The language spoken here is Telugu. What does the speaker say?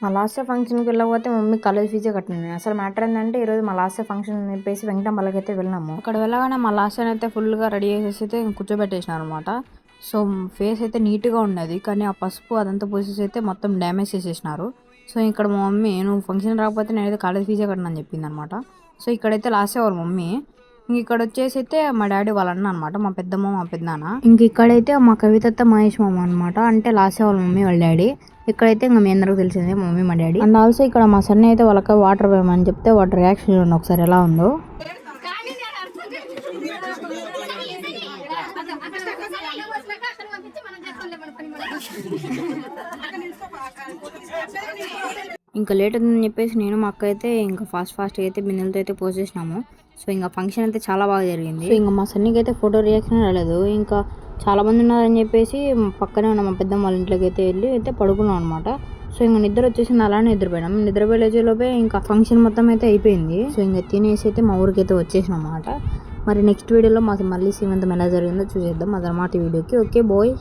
మా లాస్ట్ ఫంక్షన్కి వెళ్ళకపోతే మమ్మీ కాలేజ్ ఫీజే కట్టింది. అసలు మ్యాటర్ ఏంటంటే ఈరోజు మా లాస్ట్ ఫంక్షన్ అని చెప్పేసి వెంకటంపల్లికి అయితే వెళ్ళినాము. అక్కడ వెళ్ళగానే మా లాస్ట్ అయితే ఫుల్గా రెడీ చేసేసి అయితే కూర్చోబెట్టేసినారు అనమాట. సో ఫేస్ అయితే నీట్గా ఉన్నది, కానీ ఆ పసుపు అదంతా పోసేసి అయితే మొత్తం డ్యామేజ్ చేసేసినారు. సో ఇక్కడ మా మమ్మీ నువ్వు ఫంక్షన్ రాకపోతే నేనైతే కాలేజ్ ఫీజే కట్టినని చెప్పింది అనమాట. సో ఇక్కడైతే లాస్ట్ వాళ్ళ మమ్మీ, ఇంక ఇక్కడ వచ్చేసి అయితే మా డాడీ వాళ్ళ అన్న అనమాట, మా పెద్దమ్మ మా పెద్దనాన్న. ఇంక ఇక్కడైతే మా కవితత్త మహేష్ మామ అనమాట, అంటే లాస్ట్ వాళ్ళ మమ్మీ వాళ్ళ డాడీ. ఇక్కడైతే ఇంకా మీ అందరికి తెలిసిందే మా మమ్మీ మా డాడీ. అండ్ ఆల్సో ఇక్కడ మా సన్ అయితే వాళ్ళకి వాటర్ వేయమని చెప్తే వాటర్ రియాక్షన్ చూడండి ఒకసారి ఎలా ఉందో. ఇంకా లేట్ ఉందని చెప్పేసి నేను మా అక్క అయితే ఇంకా ఫాస్ట్ అయితే బిన్నెలతో అయితే పోసేసినాము. సో ఇంకా ఫంక్షన్ అయితే చాలా బాగా జరిగింది. సో ఇంకా మా సన్నికి అయితే ఫోటో రియాక్షన్ రాలేదు. ఇంకా చాలా మంది ఉన్నారని చెప్పేసి పక్కనే ఉన్న మా పెద్దమ్మ వాళ్ళ ఇంట్లోకి అయితే వెళ్ళి అయితే పడుకున్నాం అనమాట. సో ఇంకా నిద్ర వచ్చేసింది, అలానే నిద్రపోయినాం. నిద్రపోయేలోపే ఇంకా ఫంక్షన్ మొత్తం అయితే అయిపోయింది. సో ఇంకా తినేసి అయితే మా ఊరికి అయితే వచ్చేసినాం అనమాట. మరి నెక్స్ట్ వీడియోలో మాకు మళ్ళీ సీమంతం ఎలా జరిగిందో చూసేద్దాం అదనమాట వీడియోకి. Okay bye.